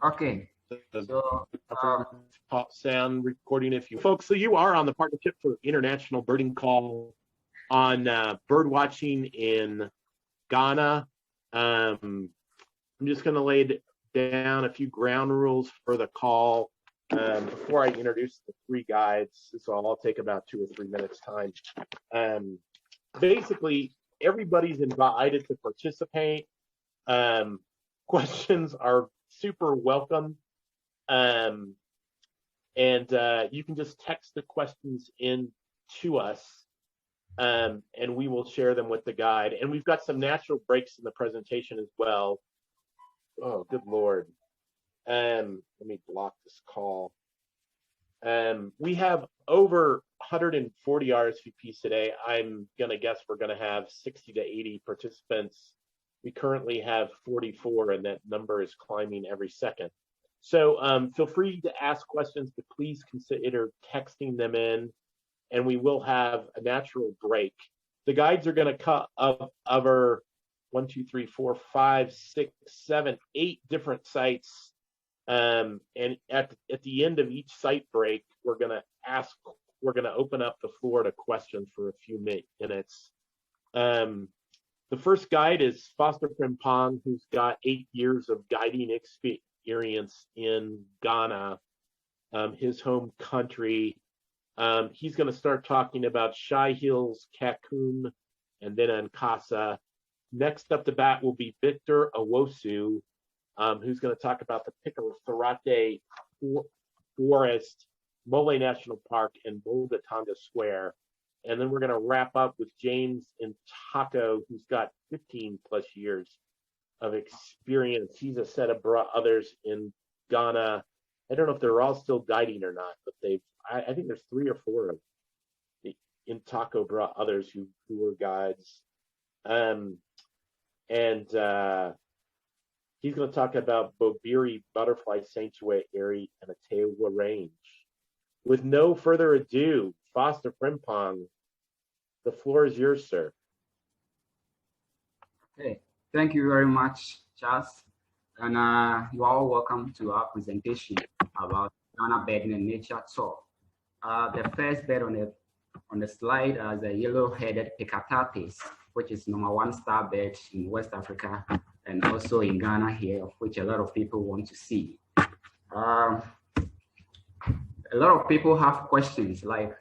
Okay. So sound recording, if you folks. So you are on the Partnership for International Birding Call on bird watching in Ghana. I'm just going to lay down a few ground rules for the call before I introduce the three guides. So I'll take about 2 or 3 minutes time. Basically, everybody's invited to participate. Questions are super welcome. And you can just text the questions in to us, and we will share them with the guide. And we've got some natural breaks in the presentation as well. Oh, good Lord. Let me block this call. We have over 140 RSVPs today. I'm going to guess we're going to have 60 to 80 participants. We currently have 44, and that number is climbing every second. So feel free to ask questions, but please consider texting them in, and we will have a natural break. The guides are going to cover 1, 2, 3, 4, 5, 6, 7, 8 different sites. And at the end of each site break, we're going to open up the floor to questions for a few minutes. The first guide is Foster Frimpong, who's got 8 years of guiding experience in Ghana, his home country. He's going to start talking about Shy Hills, Cancun, and then Ankasa. Next up the bat will be Victor Awosu, who's going to talk about the Picarathe Forest, Mole National Park, and Bolgatanga Square. And then we're going to wrap up with James Intako, who's got 15 plus years of experience. He's a set of others in Ghana. I don't know if they're all still guiding or not, but I think there's 3 or 4 of the Intako brought others who were guides. He's going to talk about Bobiri Butterfly Sanctuary and Atewa Range. With no further ado, Foster Frimpong, the floor is yours, sir. Okay, thank you very much, Charles. And you are all welcome to our presentation about Ghana Birding and Nature Tour. The first bird on the slide is a yellow-headed Picarathe, which is #1 star bird in West Africa and also in Ghana here, of which a lot of people want to see. A lot of people have questions like,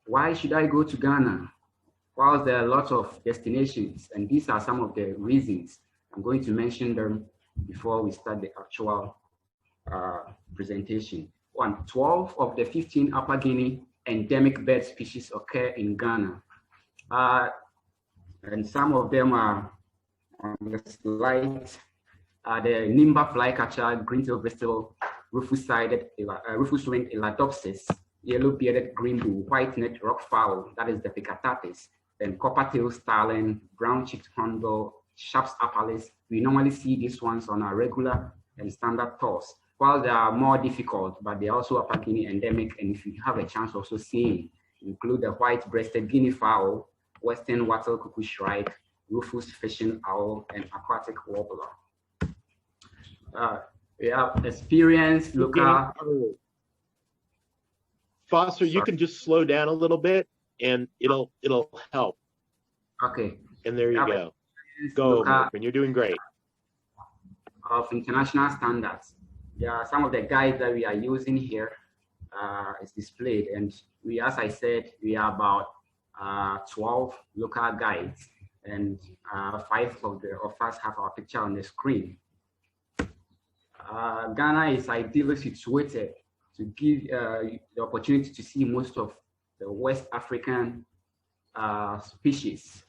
why should I go to Ghana? While there are lots of destinations, and these are some of the reasons. I'm going to mention them before we start the actual presentation. 12 of the 15 Upper Guinea endemic bird species occur in Ghana. And some of them are on the slide. The Nimba flycatcher, green-tailed bristle, rufous-winged Eladopsis, yellow-bearded greenbull, white-necked rockfowl, that is the Picarathe, then copper-tailed starling, brown-cheeked hornbill, Sharp's apalis. We normally see these ones on our regular and standard tours. While they are more difficult, but they're also Upper Guinea endemic, and if you have a chance also seeing, include the white-breasted guinea fowl, western wattle cuckoo shrike, rufous fishing owl, and aquatic warbler. We have experienced local. Foster, you can just slow down a little bit, and it'll help. Okay. And there you go. Go, Marvin. You're doing great. Of international standards. There are some of the guides that we are using here is displayed, and we, as I said, we are about 12 local guides, and 5 of us have our picture on the screen. Ghana is ideally situated to give the opportunity to see most of the West African species.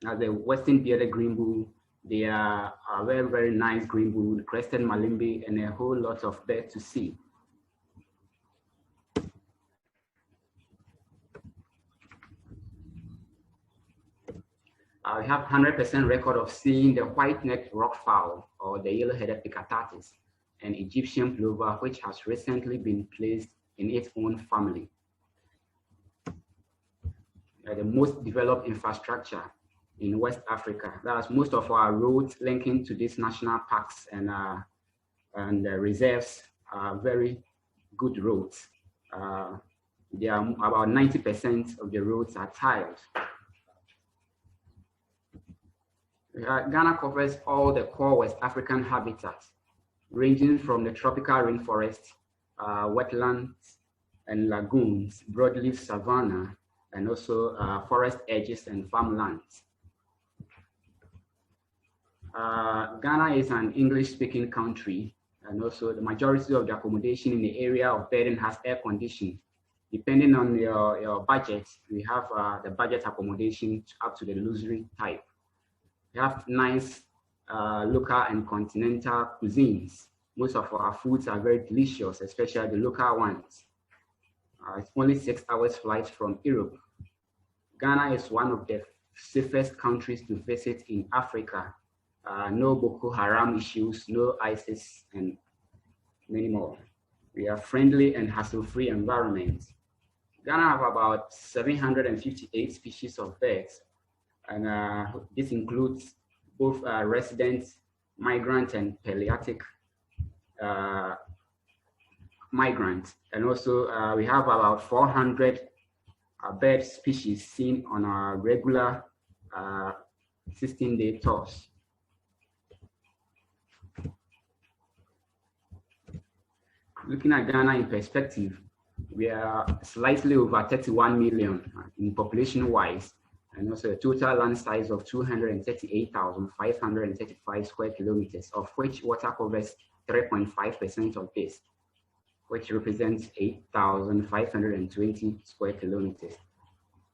The Western bearded greenbull, they are a very, very nice greenbull, crested malimbe, and a whole lot of birds to see. We have 100% record of seeing the white-necked rockfowl or the yellow-headed Picarathe, an Egyptian plover which has recently been placed in its own family. The most developed infrastructure in West Africa. That's most of our roads linking to these national parks and and the reserves are very good roads. They are about 90% of the roads are tiled. Ghana covers all the core West African habitats, ranging from the tropical rainforest, wetlands and lagoons, broadleaf savanna, and also forest edges and farmlands. Ghana is an English-speaking country, and also the majority of the accommodation in the area of bedding has air conditioning. Depending on your budget, we have the budget accommodation up to the luxury type. We have nice local and continental cuisines. Most of our foods are very delicious, especially the local ones. It's only 6 hours flight from Europe. Ghana is one of the safest countries to visit in Africa. No Boko Haram issues, no ISIS, and many more. We are friendly and hassle-free environment. Ghana have about 758 species of birds, and this includes both resident, migrant, and pelagic migrant. And also we have about 400 bird species seen on our regular 16-day tours. Looking at Ghana in perspective, we are slightly over 31 million in population-wise, and also a total land size of 238,535 square kilometers, of which water covers 3.5% of this, which represents 8,520 square kilometers.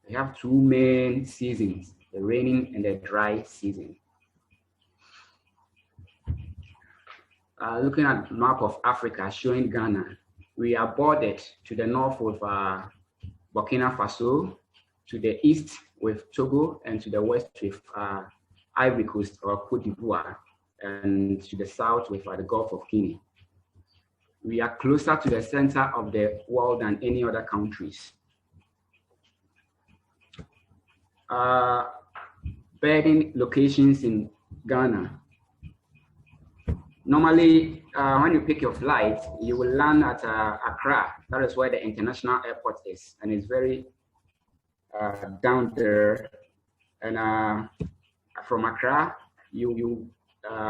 We have two main seasons, the rainy and the dry season. Looking at the map of Africa showing Ghana, we are bordered to the north with Burkina Faso, to the east with Togo, and to the west with Ivory Coast or Côte d'Ivoire, and to the south with the Gulf of Guinea. We are closer to the center of the world than any other countries. Birding locations in Ghana. Normally, when you pick your flight, you will land at Accra. That is where the international airport is, and it's very down there. And from Accra, you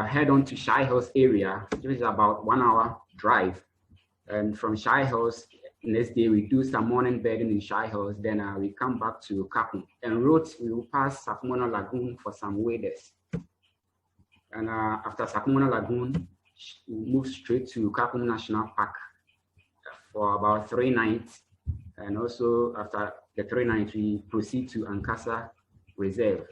head on to Shai Hills area, which is about 1 hour drive. And from Shai Hills, next day we do some morning birding in Shai Hills. Then we come back to Cancun. En route, we will pass Sakumona Lagoon for some waders. And after Sakumona Lagoon, we move straight to Cancun National Park for about 3 nights. And also after the 3 nights, we proceed to Ankasa Reserve.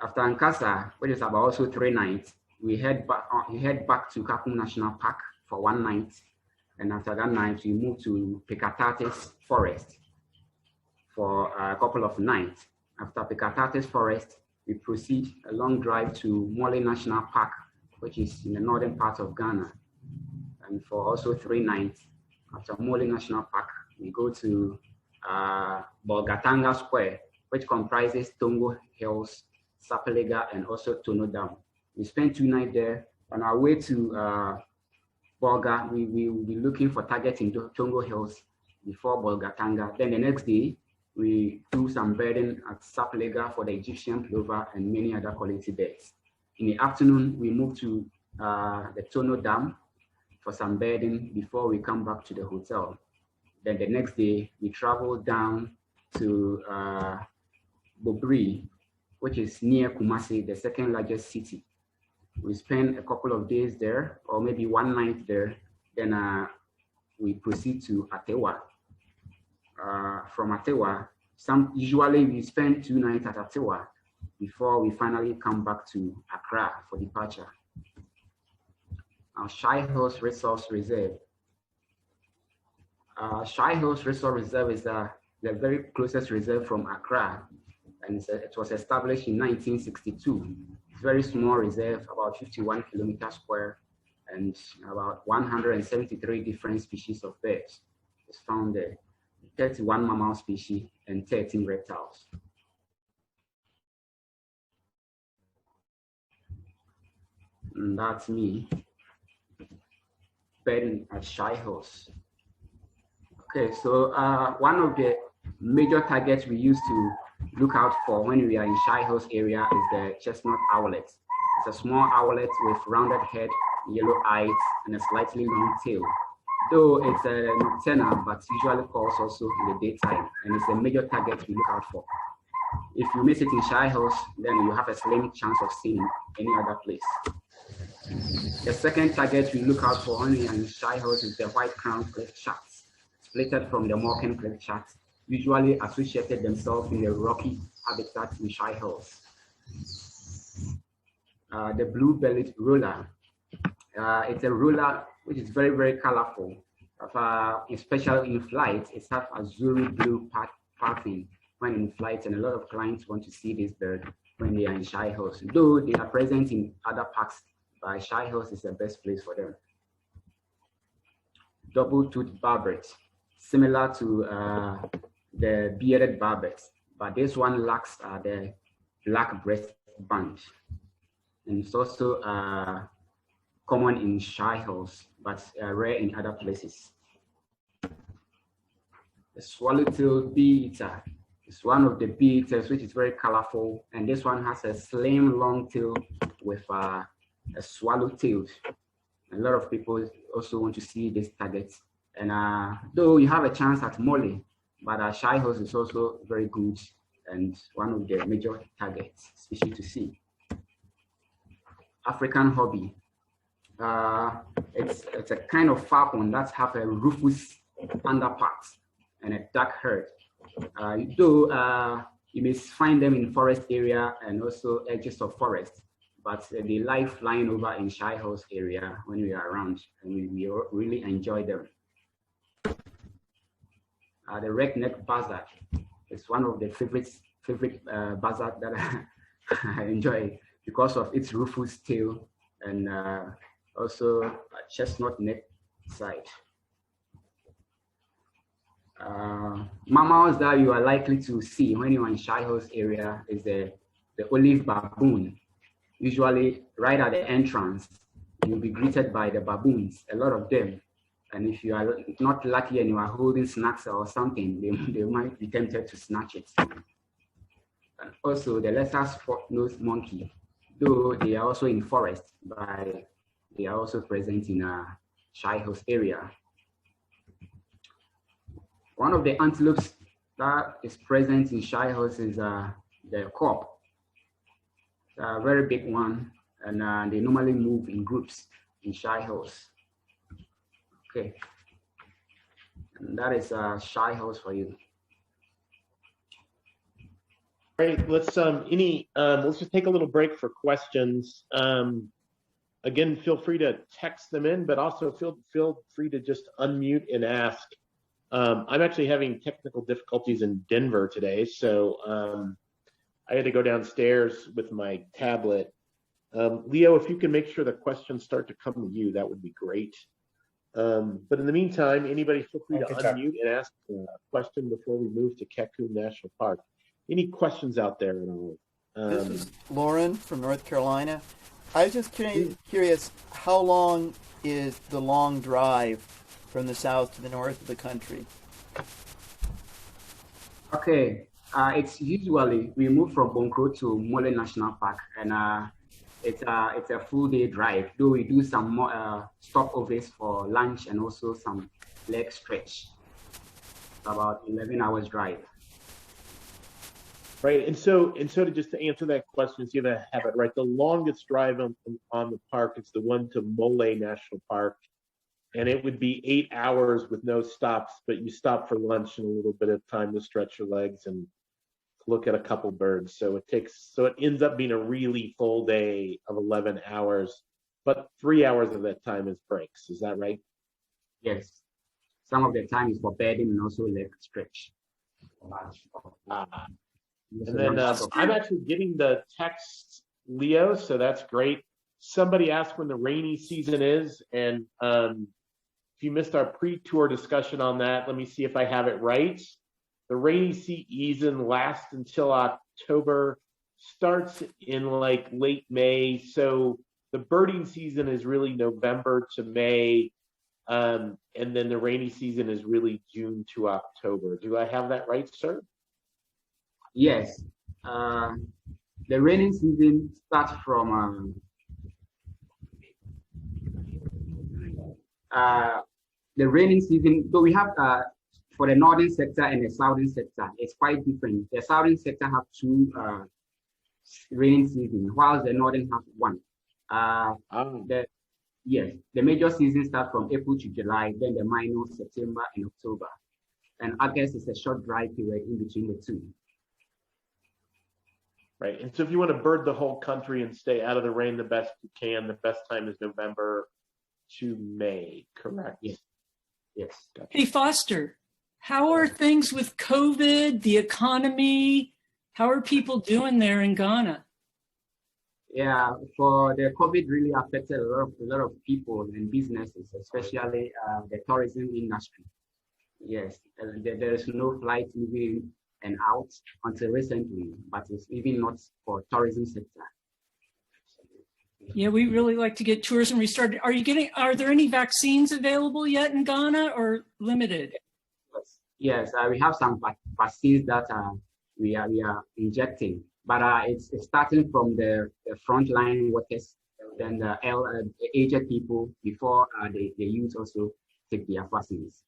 After Ankasa, which is about also 3 nights, we head back to Cancun National Park for 1 night. And after that night, we move to Pecatates Forest for a couple of nights. After Pecatates Forest, we proceed a long drive to Mole National Park, which is in the northern part of Ghana. And for also 3 nights, after Mole National Park, we go to Bolgatanga Square, which comprises Tongo Hills, Sapelega, and also Tono Dam. We spent 2 nights there. On our way to Bolga, we will be looking for targets in Tongo Hills before Bolgatanga. Then the next day, we do some birding at Sapelega for the Egyptian plover and many other quality birds. In the afternoon, we move to the Tono Dam for some birding before we come back to the hotel. Then the next day, we travel down to Bobri, which is near Kumasi, the second largest city. We spend a couple of days there, or maybe 1 night there. Then we proceed to Atewa. From Atewa, usually we spend 2 nights at Atewa before we finally come back to Accra for departure. Shai Hills Resource Reserve. Shai Hills Resource Reserve is the very closest reserve from Accra, and it was established in 1962. It's a very small reserve, about 51 kilometers square, and about 173 different species of birds is found there. 31 mammal species and 13 reptiles. And that's me. bedding at shy holes. Okay, so one of the major targets we used to look out for when we are in shy holes area is the chestnut owlet. It's a small owlet with rounded head, yellow eyes, and a slightly long tail. Though it's a nocturnal, but usually calls also in the daytime, and it's a major target we look out for. If you miss it in shy holes, then you have a slim chance of seeing it any other place. The second target we look out for when we are in shy holes is the white crown cliff chats, splitted from the Morgan cliff chats, usually associated themselves in the rocky habitat in shy holes. The blue-bellied roller. It's a roller which is very, very colorful. Especially in flight, it has azuri blue pattern when in flight, and a lot of clients want to see this bird when they are in shy holes. Though they are present in other parks, but shy holes is the best place for them. Double-toothed barbet, similar to the bearded barbet, but this one lacks the black breast band. And it's also common in shy holes, but rare in other places. The swallow-tailed bee-eater is one of the bee-eaters which is very colorful, and this one has a slim, long tail with a swallow-tailed. A lot of people also want to see this target. And though you have a chance at Mole, but shy holes is also very good and one of the major targets, especially to see. African hobby. It's a kind of falcon that have a rufous underpart and a dark head. Though you may find them in forest area and also edges of forest, but they like flying over in shy holes area when we are around, and we really enjoy them. The Redneck Buzzer is one of the favorite buzzard that I enjoy because of its rufous tail and also a chestnut neck side. Mammals that you are likely to see when you are in shy holes area is the Olive Baboon. Usually right at the entrance, you'll be greeted by the baboons, a lot of them. And if you are not lucky and you are holding snacks or something, they might be tempted to snatch it. And also the lesser spot-nosed monkey, though they are also in forest, but they are also present in a shy holes area. One of the antelopes that is present in shy holes is the corp. It's a very big one, and they normally move in groups in shy holes. Okay, and that is shy holes for you. Great. Let's just take a little break for questions. Again, feel free to text them in, but also feel free to just unmute and ask. I'm actually having technical difficulties in Denver today, so I had to go downstairs with my tablet. Leo, if you can make sure the questions start to come to you, that would be great. But in the meantime, anybody feel free to unmute and ask a question before we move to Cancun National Park. Any questions out there at all? This is Lauren from North Carolina. I was just curious, how long is the long drive from the south to the north of the country? Okay, it's usually we move from Bonkro to Mole National Park, and it's a full day drive. Though we do some more stopovers for lunch and also some leg stretch. It's about 11 hours drive. Right, and so to answer that question, so you have it right. The longest drive on the park is the one to Mole National Park, and it would be 8 hours with no stops, but you stop for lunch and a little bit of time to stretch your legs and look at a couple birds. So it ends up being a really full day of 11 hours, but 3 hours of that time is breaks. Is that right? Yes. Some of the time is for bedding and also leg stretch. And then I'm actually getting the text, Leo, so that's great. Somebody asked when the rainy season is, and if you missed our pre-tour discussion on that, let me see if I have it right. The rainy season lasts until October, starts in like late May. So the birding season is really November to May. And then the rainy season is really June to October. Do I have that right, sir? Yes. The rainy season starts from the rainy season. So we have for the northern sector and the southern sector, it's quite different. The southern sector have two rainy seasons, whilst the northern have one. Yes, the major season starts from April to July, then the minor September and October. And August is a short dry period in between the two. Right. And so if you want to bird the whole country and stay out of the rain the best you can, the best time is November to May, correct? Yes. Yes. Gotcha. Hey, Foster, how are things with COVID, the economy? How are people doing there in Ghana? Yeah, for the COVID really affected a lot of people and businesses, especially the tourism industry. Yes, there is no flight moving and out until recently, but it's even not for tourism sector. Yeah, we really like to get tourism restarted. Are there any vaccines available yet in Ghana or limited? Yes, we have some vaccines that we are injecting, but it's starting from the frontline workers, then the aged people before the youth also take their vaccines.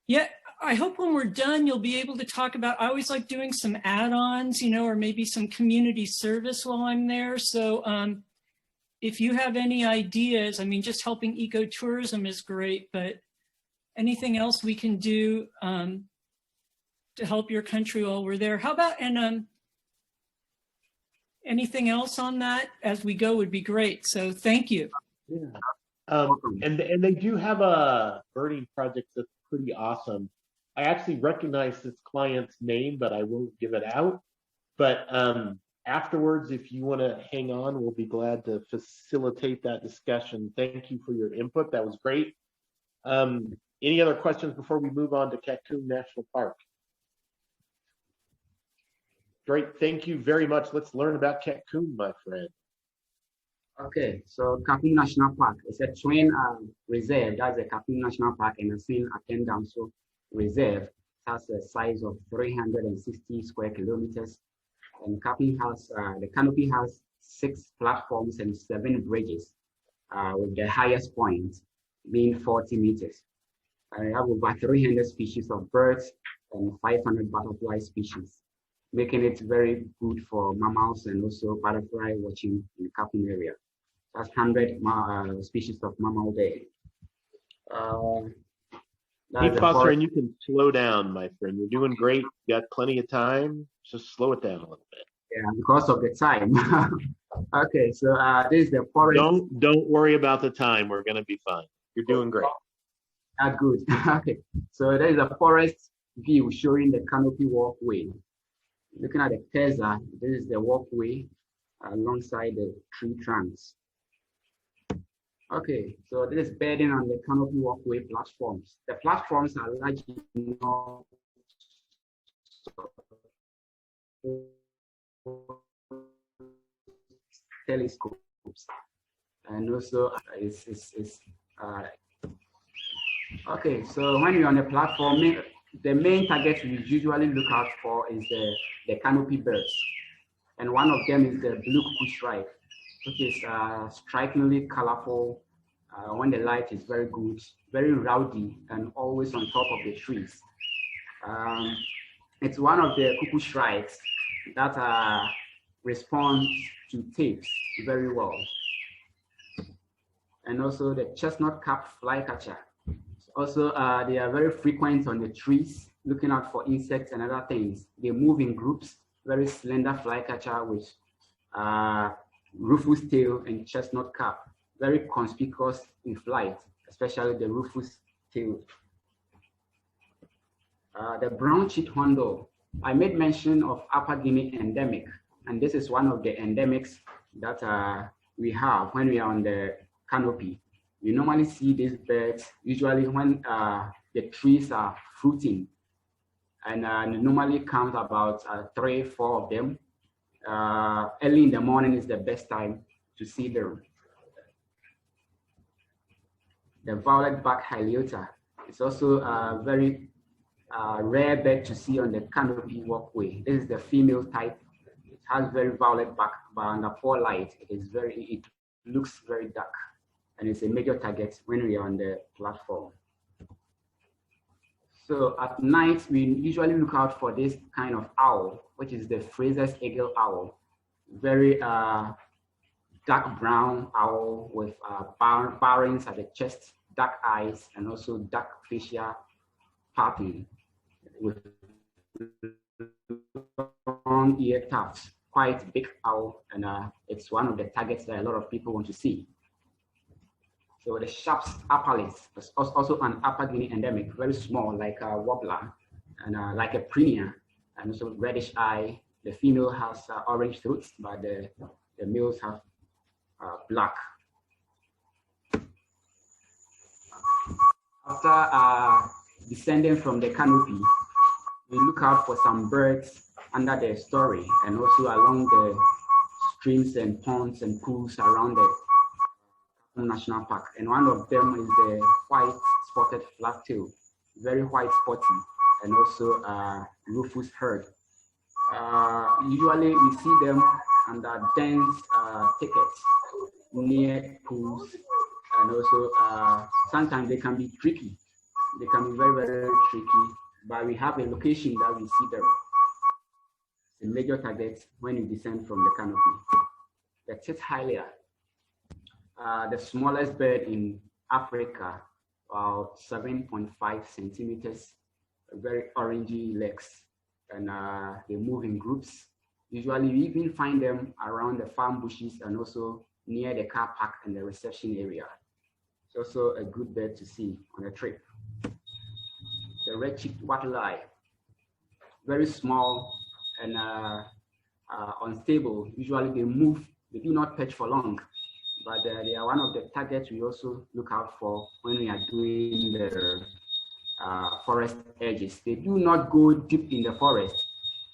Yeah, I hope when we're done, you'll be able to talk about, I always like doing some add-ons, or maybe some community service while I'm there. So if you have any ideas, I mean, just helping ecotourism is great, but anything else we can do to help your country while we're there? How about, and anything else on that as we go would be great. So thank you. Yeah. And they do have a birding project that's pretty awesome. I actually recognize this client's name, but I won't give it out. But afterwards, if you want to hang on, we'll be glad to facilitate that discussion. Thank you for your input. That was great. Any other questions before we move on to Cancun National Park? Great, thank you very much. Let's learn about Cancun, my friend. Okay, so Cancun National Park is a twin reserve. That's a Cancun National Park and a Saint Attendamso Reserve. It has a size of 360 square kilometers. And Cancun has, the canopy has 6 platforms and 7 bridges, with the highest point being 40 meters. I have over 300 species of birds and 500 butterfly species, making it very good for mammals and also butterfly watching in the Cancun area. That's 100 species of mammal there. Hey, Foster, and you can slow down, my friend. You're doing great. You got plenty of time. Just slow it down a little bit. Yeah, because of the time. Okay, so this is the forest. Don't worry about the time. We're gonna be fine. You're doing great. Good. Okay, so there is a forest view showing the Canopy Walkway. Looking at the Teza, this is the walkway alongside the tree trunks. Okay, so this is bedding on the Canopy Walkway platforms. The platforms are large enough telescopes, and also okay. So when you're on the platform, the main target we usually look out for is the canopy birds, and one of them is the blue cuckoo shrike, which is strikingly colorful when the light is very good, very rowdy, and always on top of the trees. It's one of the cuckoo shrikes that responds to tapes very well. And also the chestnut-capped flycatcher. Also, they are very frequent on the trees, looking out for insects and other things. They move in groups, very slender flycatcher with rufous tail and chestnut cap, very conspicuous in flight, especially the rufous tail. The brown-cheeked hornbill. I made mention of Upper Guinea endemic, and this is one of the endemics that we have when we are on the canopy. You normally see these birds usually when the trees are fruiting, and it normally comes about 3 or 4 of them. Early in the morning is the best time to see them. the violet-backed hyliota. It's also a very rare bird to see on the Canopy Walkway. This is the female type. It has very violet back, but under poor light, it looks very dark, and it's a major target when we are on the platform. So at night, we usually look out for this kind of owl, which is the Fraser's eagle owl. Very dark brown owl with barrings at the chest, dark eyes, and also dark facial pattern with long ear tufts. Quite big owl, and it's one of the targets that a lot of people want to see. So the Sharp's upperlip is also an Upper Guinea endemic, very small, like a warbler, and like a prenia, and also reddish eye. The female has orange throats, but the males have black. After descending from the canopy, we look out for some birds under the story, and also along the streams and ponds and pools around the National Park. And one of them is the white spotted flagtail, very white spotty, and also rufous herd. Usually we see them under dense thickets near pools, and also sometimes they can be tricky. They can be very, very tricky, but we have a location that we see them. It's a major target when you descend from the canopy. The Tithylia, the smallest bird in Africa, about 7.5 centimeters, very orangey legs, and they move in groups. Usually we even find them around the farm bushes and also near the car park and the reception area. It's also a good bird to see on a trip. The red-cheeked watelai, very small and unstable. Usually they move, they do not perch for long, but they are one of the targets we also look out for when we are doing the forest edges. They do not go deep in the forest,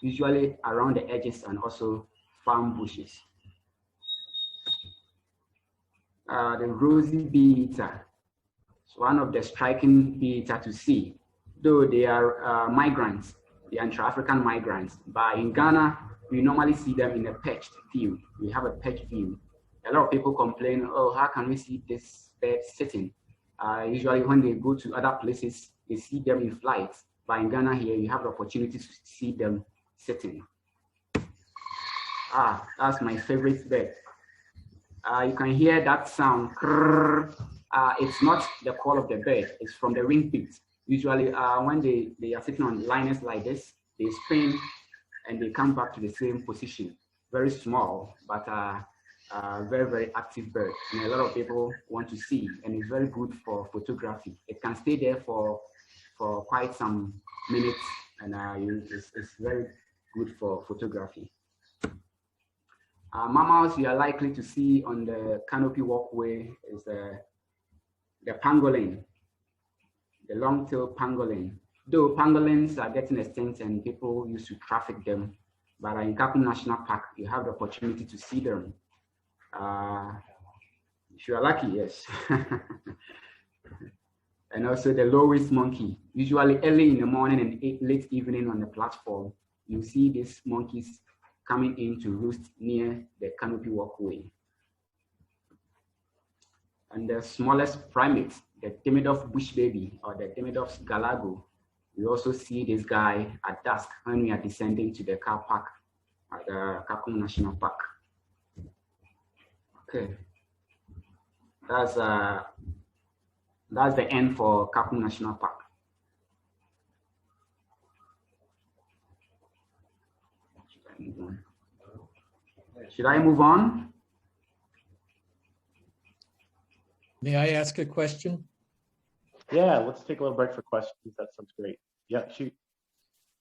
usually around the edges and also farm bushes. The rosy bee-eater, it's one of the striking bee-eater to see, though they are migrants, they are intra-African migrants. But in Ghana, we normally see them in a perched view. We have a perched view. A lot of people complain, oh, how can we see this bird sitting? Usually when they go to other places, they see them in flight. But in Ghana here, you have the opportunity to see them sitting. That's my favorite bird. You can hear that sound. It's not the call of the bird, it's from the wing pit. Usually when they are sitting on liners like this, they spin and they come back to the same position. Very small, but very, very active bird. And a lot of people want to see, and it's very good for photography. It can stay there for quite some minutes, and it's very good for photography. Mammals you are likely to see on the Canopy Walkway is the pangolin, the long-tailed pangolin. Though pangolins are getting extinct and people used to traffic them, but in Cancun National Park, you have the opportunity to see them. If you are lucky, yes. And also the low-waist monkey, usually early in the morning and late evening on the platform, you see these monkeys coming in to roost near the Canopy Walkway. And the smallest primate, the Timidov bush baby, or the Timidov galago, we also see this guy at dusk when we are descending to the car park at the Cancun National Park. Okay, that's the end for Cancun National Park. Should I move on? May I ask a question? Yeah, let's take a little break for questions. That sounds great. Yeah, shoot.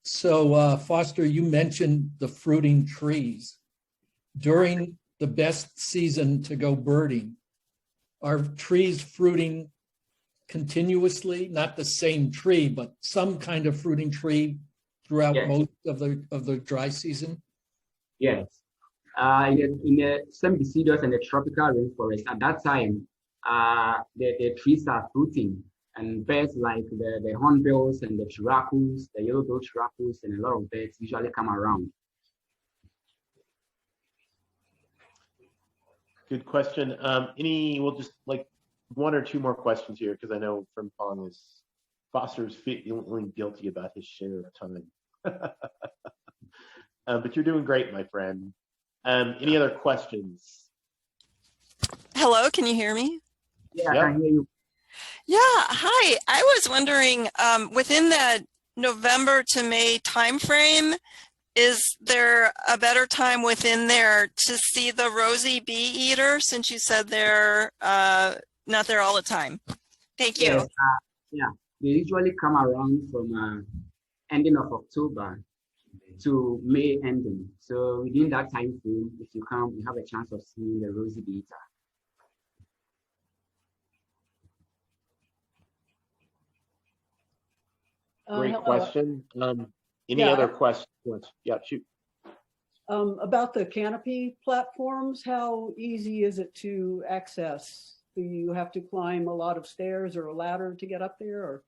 So, Foster, you mentioned the fruiting trees. During the best season to go birding, are trees fruiting continuously? Not the same tree, but some kind of fruiting tree throughout most of the dry season? Yes. In the semi-deciduous and the tropical rainforest, at that time, the trees are fruiting, and birds like the hornbills and the chiracos, the yellow-billed chiracos, and a lot of birds usually come around. Good question. We'll just like one or two more questions here because I know Frimpong is Foster's feeling guilty about his share of time. But you're doing great, my friend. Any other questions? Hello, can you hear me? Yeah, I can hear you. Yeah, hi. I was wondering, within that November to May timeframe, is there a better time within there to see the rosy bee eater, since you said they're not there all the time? Thank you. Yes, yeah, they usually come around from ending of October to May ending. So within that time frame, if you come, you have a chance of seeing the rosy bee eater. Great question. Any Yeah. other questions? Yeah, shoot. About the Canopy platforms, how easy is it to access? Do you have to climb a lot of stairs or a ladder to get up there? Or?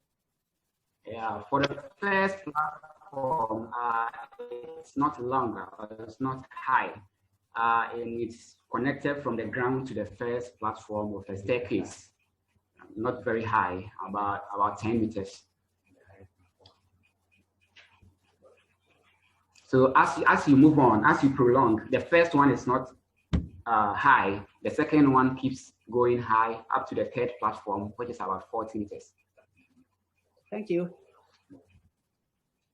Yeah, for the first platform, it's not longer, it's not high. And it's connected from the ground to the first platform with a staircase. Not very high, about 10 meters. So as you move on, as you prolong, the first one is not high. The second one keeps going high up to the third platform, which is about 40 meters. Thank you.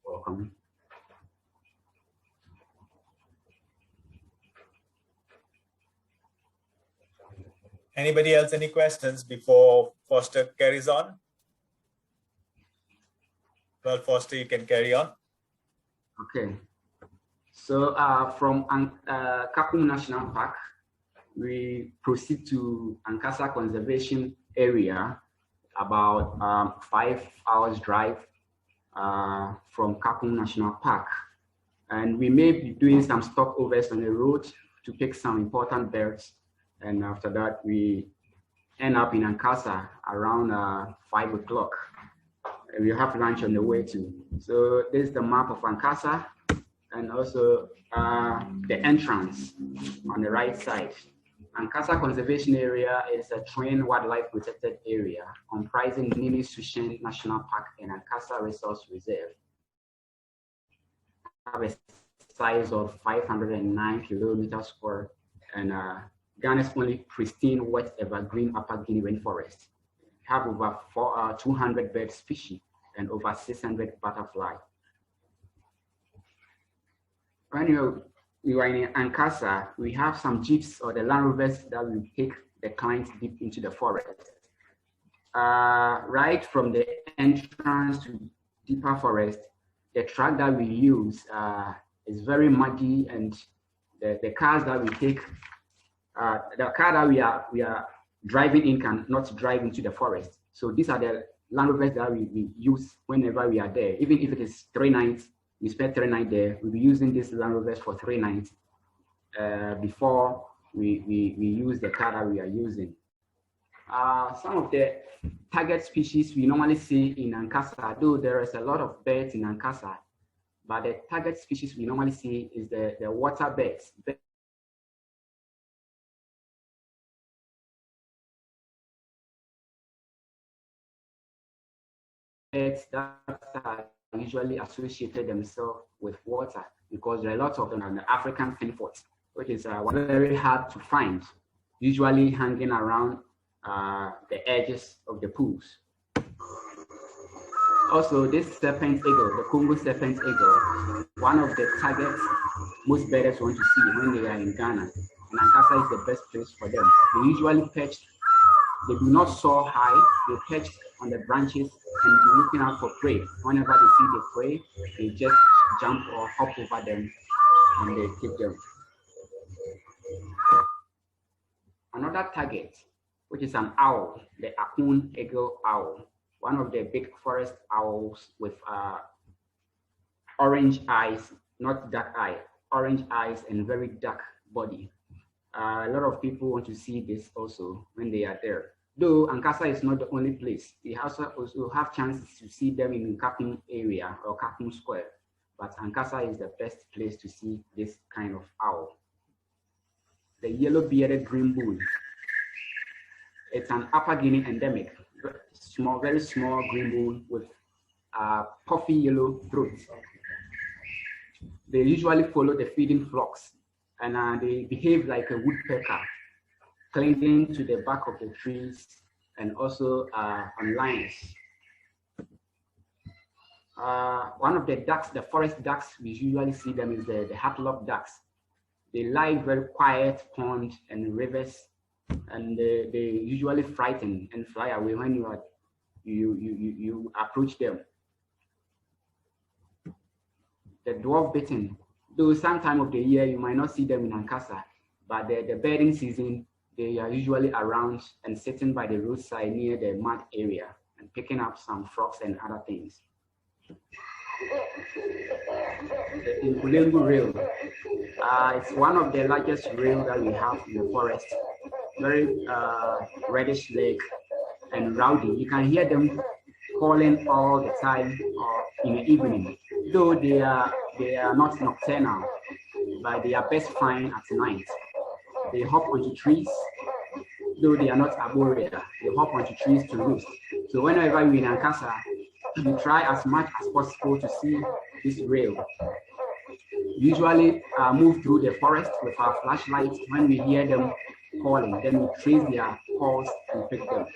Welcome. Anybody else, any questions before Foster carries on? Well, Foster, you can carry on. Okay. So from Cancun National Park, we proceed to Ankasa Conservation Area, about 5 hours drive from Cancun National Park. And we may be doing some stopovers on the road to pick some important birds. And after that, we end up in Ankasa around 5 o'clock. And we have lunch on the way too. So this is the map of Ankasa, and also the entrance on the right side. Ankasa Conservation Area is a twin wildlife protected area comprising Nini Sushen National Park and Ankasa Resource Reserve. Have a size of 509 kilometers square, and Ghana's only pristine wet evergreen Upper Guinea rainforest. Have over 200 bird species and over 600 butterfly. When you are in Ankasa, we have some jeeps or the Land Rovers that will take the clients deep into the forest. Right from the entrance to deeper forest, the track that we use is very muddy, and the cars that we take, the car that we are driving in cannot drive into the forest. So these are the Land Rovers that we use whenever we are there. Even if it is 3 nights, we spend 3 nights there, we'll be using these Land Rovers for 3 nights before we use the car that we are using. Some of the target species we normally see in Ankasa, though there is a lot of birds in Ankasa, but the target species we normally see is the water birds. Birds that are usually associated themselves with water, because there are lots of them on the African finfoot, which is very hard to find, usually hanging around the edges of the pools. Also, this serpent eagle, the Congo serpent eagle, one of the targets most birders want to see when they are in Ghana. And Ankasa is the best place for them. They usually perch, they do not soar high, they perch on the branches and be looking out for prey. Whenever they see the prey, they just jump or hop over them and they take them. Another target, which is an owl, the Akun eagle owl, one of the big forest owls with orange eyes, not dark eye, orange eyes and very dark body. A lot of people want to see this also when they are there. Though Ankasa is not the only place, we also have chances to see them in Kapung area or Kapung Square, but Ankasa is the best place to see this kind of owl. The yellow-bearded green bull. It's an Upper Guinea endemic, very small green bull with puffy yellow throat. They usually follow the feeding flocks, and they behave like a woodpecker, clinging to the back of the trees and also on lines. One of the ducks, the forest ducks, we usually see them is the Hatlop ducks. They like very quiet ponds and rivers, and they usually frighten and fly away when you approach them. The dwarf bittern, though some time of the year you might not see them in Ankasa, but the bedding season, they are usually around and sitting by the roadside near the mud area and picking up some frogs and other things. The Inkulengu rail, it's one of the largest rails that we have in the forest. Very reddish lake and rowdy. You can hear them calling all the time in the evening. Though they are not nocturnal, but they are best fine at night. They hop onto trees, though they are not arboreal. They hop onto trees to roost. So whenever you're in Ankasa, we try as much as possible to see this rail. Usually move through the forest with our flashlights. When we hear them calling, then we trace their calls and pick them.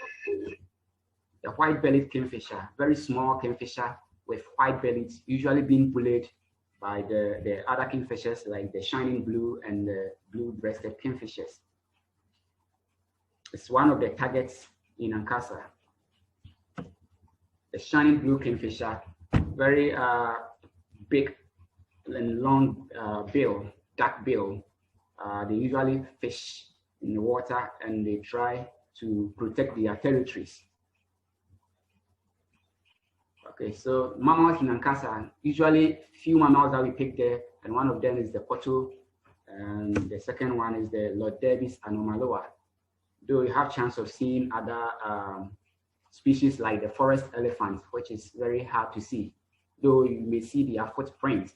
The white-bellied kingfisher, very small kingfisher with white bellies, usually being bullied by the other kingfishers like the shining blue and the blue-breasted kingfishers. It's one of the targets in Ankasa. The shining blue kingfisher, very big and long bill, dark bill. They usually fish in the water and they try to protect their territories. Okay, so mammals in Ankasa, usually few mammals that we pick there, and one of them is the poto, and the second one is the Lord Davis anomaloa. Though you have chance of seeing other species like the forest elephant, which is very hard to see, though you may see their footprint